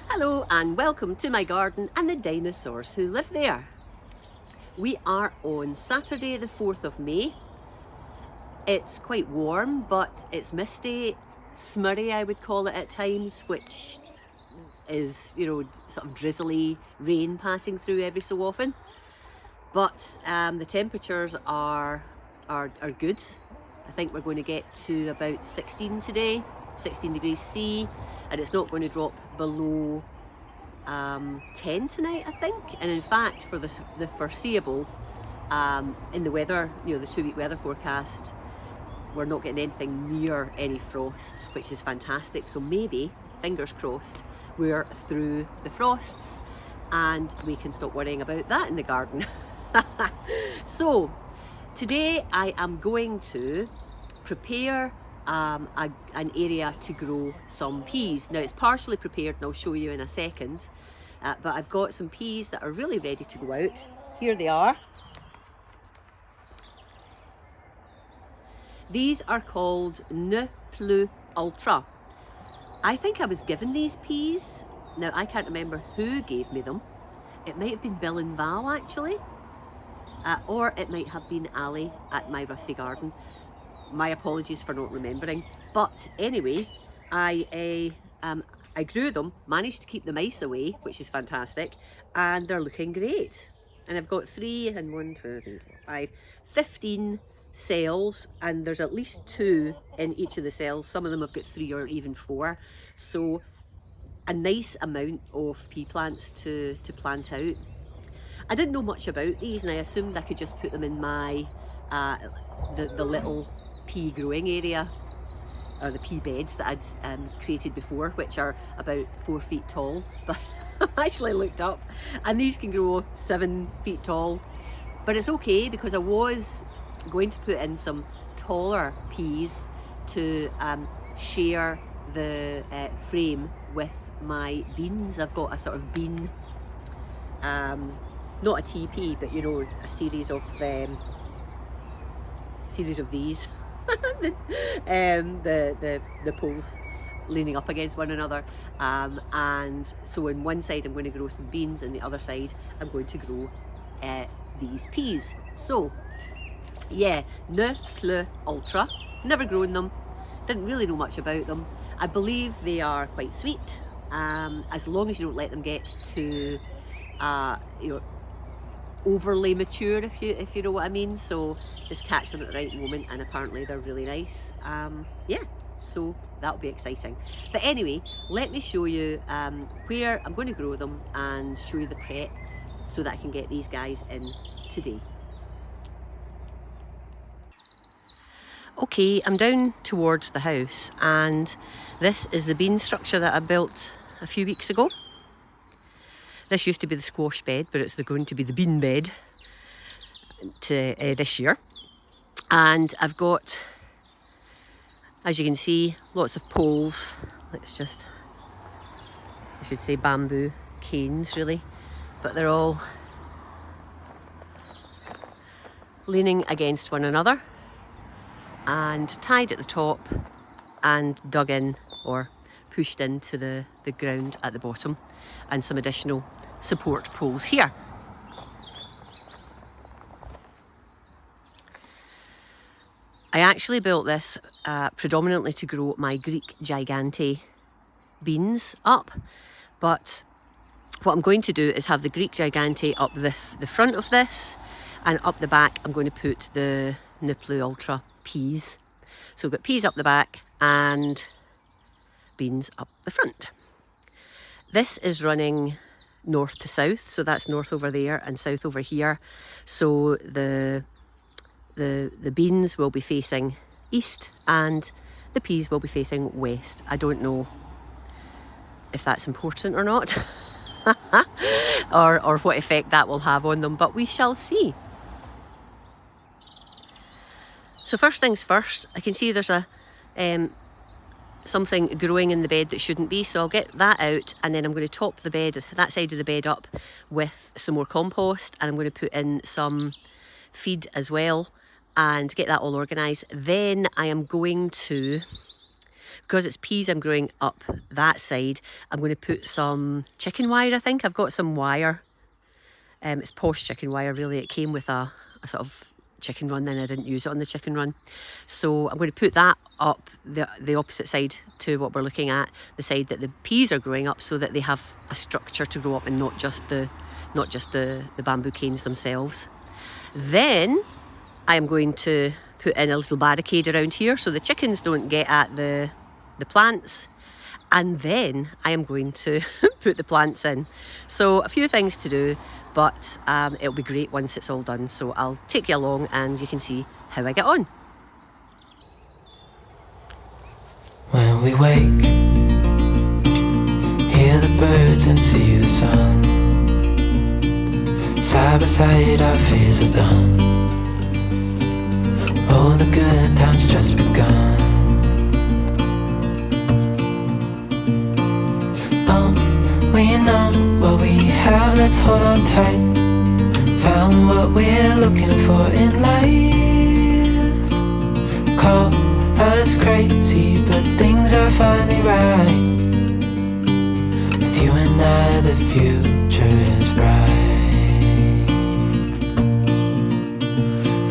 Hello and welcome to my garden and the dinosaurs who live there. We are on Saturday the 4th of May. It's quite warm, but it's misty, smurry I would call it at times, which is, sort of drizzly rain passing through every so often. But the temperatures are good. I think we're going to get to about 16 today, 16 degrees C, and it's not going to drop below 10 tonight, I think. And in fact, for the foreseeable, in the weather, the 2-week weather forecast, we're not getting anything near any frosts, which is fantastic. So maybe, fingers crossed, we're through the frosts and we can stop worrying about that in the garden. So today I am going to prepare an area to grow some peas. Now it's partially prepared and I'll show you in a second, but I've got some peas that are really ready to go out. Here they are. These are called Ne Plus Ultra. I think I was given these peas. Now I can't remember who gave me them. It might have been Bill and Val actually, or it might have been Ali at My Rusty Garden. My apologies for not remembering. But anyway, I grew them, managed to keep the mice away, which is fantastic, and they're looking great. And I've got 15 cells, and there's at least 2 in each of the cells. Some of them have got 3 or even 4. So a nice amount of pea plants to plant out. I didn't know much about these and I assumed I could just put them in my the little pea growing area, or the pea beds that I'd created before, which are about 4 feet tall. But I actually looked up and these can grow 7 feet tall. But it's okay because I was going to put in some taller peas to share the frame with my beans. I've got a sort of bean, not a TP, but a series of these. the poles leaning up against one another, and so on one side I'm going to grow some beans, and the other side I'm going to grow these peas. So yeah, Ne Plus Ultra, never grown them, didn't really know much about them. I believe they are quite sweet, as long as you don't let them get to overly mature, if you know what I mean. So just catch them at the right moment, and apparently they're really nice. Yeah, so that'll be exciting. But anyway, let me show you where I'm going to grow them and show you the prep so that I can get these guys in today. Okay, I'm down towards the house, and this is the bean structure that I built a few weeks ago. This used to be the squash bed, but it's going to be the bean bed this year. And I've got, as you can see, lots of poles. It's just, I should say bamboo canes really, but they're all leaning against one another and tied at the top and dug in or pushed into the ground at the bottom, and some additional support poles here. I actually built this predominantly to grow my Greek Gigante beans up, but what I'm going to do is have the Greek Gigante up the front of this, and up the back I'm going to put the Ne Plus Ultra peas. So we've got peas up the back and beans up the front. This is running north to south, so that's north over there and south over here. So the beans will be facing east and the peas will be facing west. I don't know if that's important or not, or what effect that will have on them, but we shall see. So first things first, I can see there's a something growing in the bed that shouldn't be, so I'll get that out, and then I'm going to top the bed, that side of the bed, up with some more compost, and I'm going to put in some feed as well and get that all organised. Then I am going to because it's peas I'm growing up that side, I'm going to put some chicken wire, I think. I've got some wire. It's posh chicken wire, really. It came with a sort of chicken run, then I didn't use it on the chicken run. So I'm going to put that up the opposite side to what we're looking at, the side that the peas are growing up, so that they have a structure to grow up and not just the bamboo canes themselves. Then I am going to put in a little barricade around here so the chickens don't get at the plants. And then I am going to put the plants in. So a few things to do, but it'll be great once it's all done. So I'll take you along and you can see how I get on. When we wake, hear the birds and see the sun. Side by side our fears are done. All the good times just begun. We know what we have, let's hold on tight. Found what we're looking for in life. Call us crazy, but things are finally right. With you and I, the future is bright.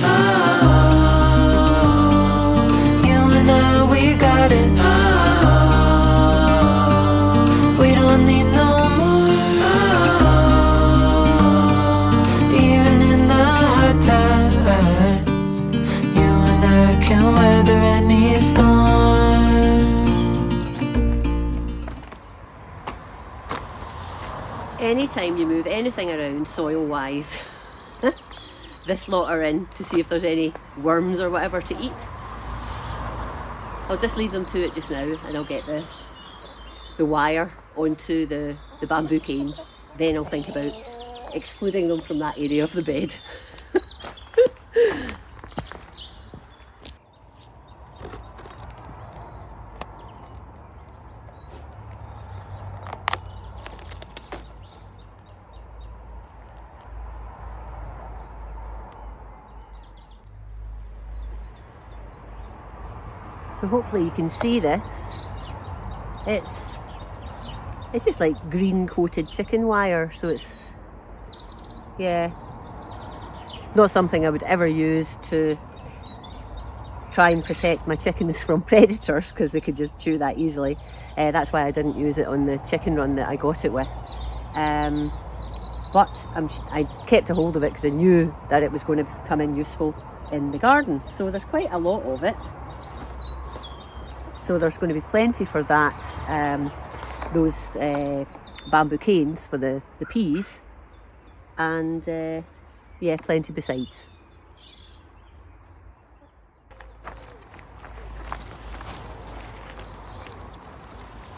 Oh, you and I, we got it. We don't need no can weather any storm. Anytime you move anything around soil-wise, this lot are in to see if there's any worms or whatever to eat. I'll just leave them to it just now, and I'll get the wire onto the bamboo canes. Then I'll think about excluding them from that area of the bed. So hopefully you can see this. It's just like green coated chicken wire, so it's, yeah, not something I would ever use to try and protect my chickens from predators, because they could just chew that easily. That's why I didn't use it on the chicken run that I got it with. But I kept a hold of it because I knew that it was going to come in useful in the garden. So there's quite a lot of it. So there's going to be plenty for that, those bamboo canes for the peas, and yeah, plenty besides.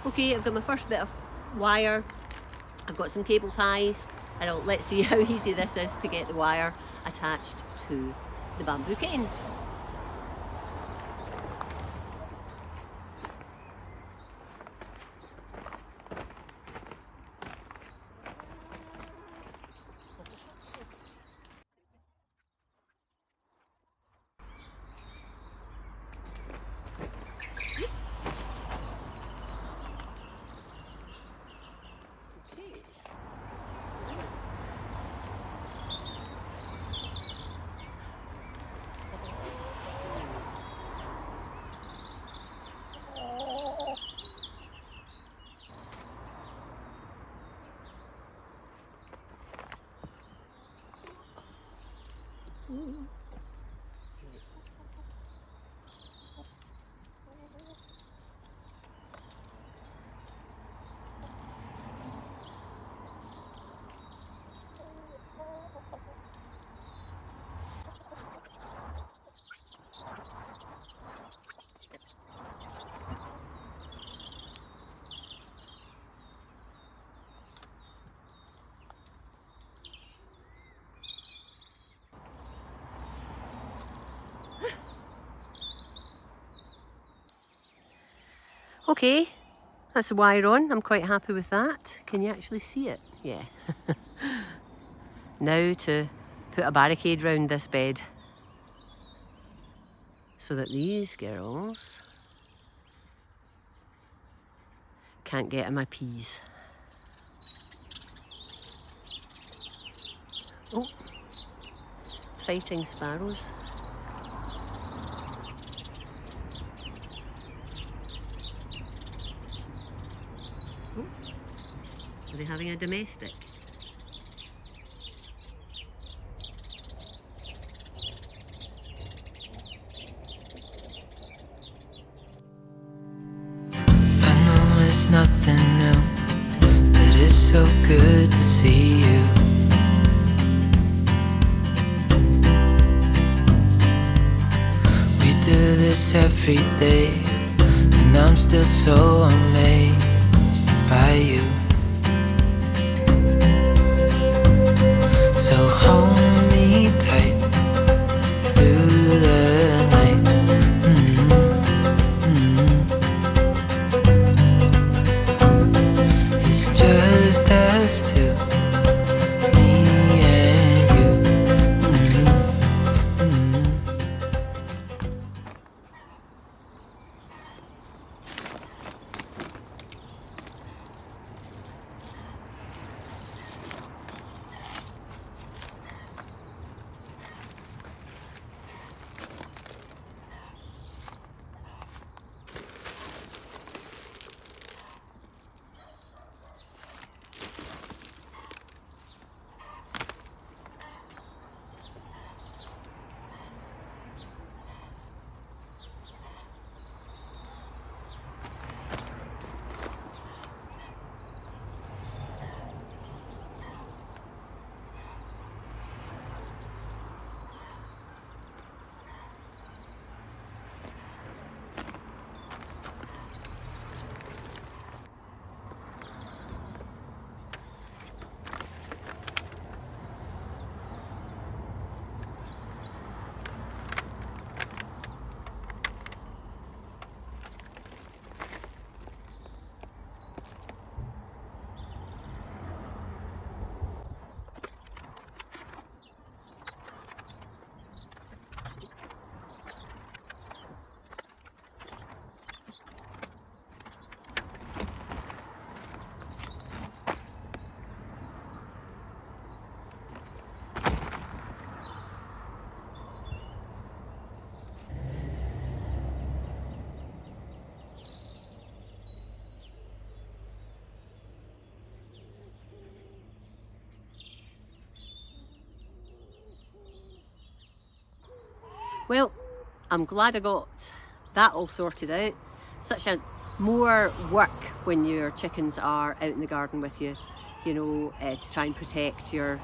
Okay, I've got my first bit of wire, I've got some cable ties, and let's see how easy this is to get the wire attached to the bamboo canes. Okay, that's the wire on. I'm quite happy with that. Can you actually see it? Yeah. Now to put a barricade round this bed so that these girls Can't get in my peas. Oh, fighting sparrows. Oh, are they having a domestic? It's nothing new, but it's so good to see you. We do this every day, and I'm still so amazed by you. So hold me tight through the night. Just us two, me and you. Well, I'm glad I got that all sorted out. Such a more work when your chickens are out in the garden with you, you know, to try and protect your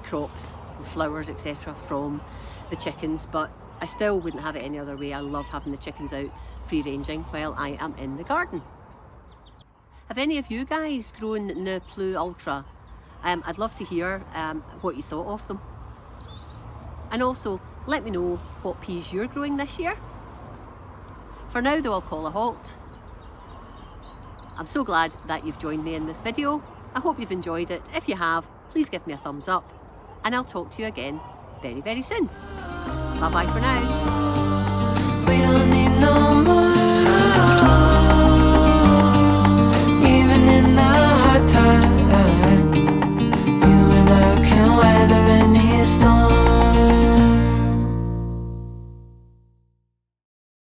crops, flowers, etc. from the chickens, but I still wouldn't have it any other way. I love having the chickens out free ranging while I am in the garden. Have any of you guys grown Ne Plus Ultra? I'd love to hear what you thought of them. And also, let me know what peas you're growing this year. For now though, I'll call a halt. I'm so glad that you've joined me in this video. I hope you've enjoyed it. If you have, please give me a thumbs up, and I'll talk to you again very, very soon. Bye bye for now.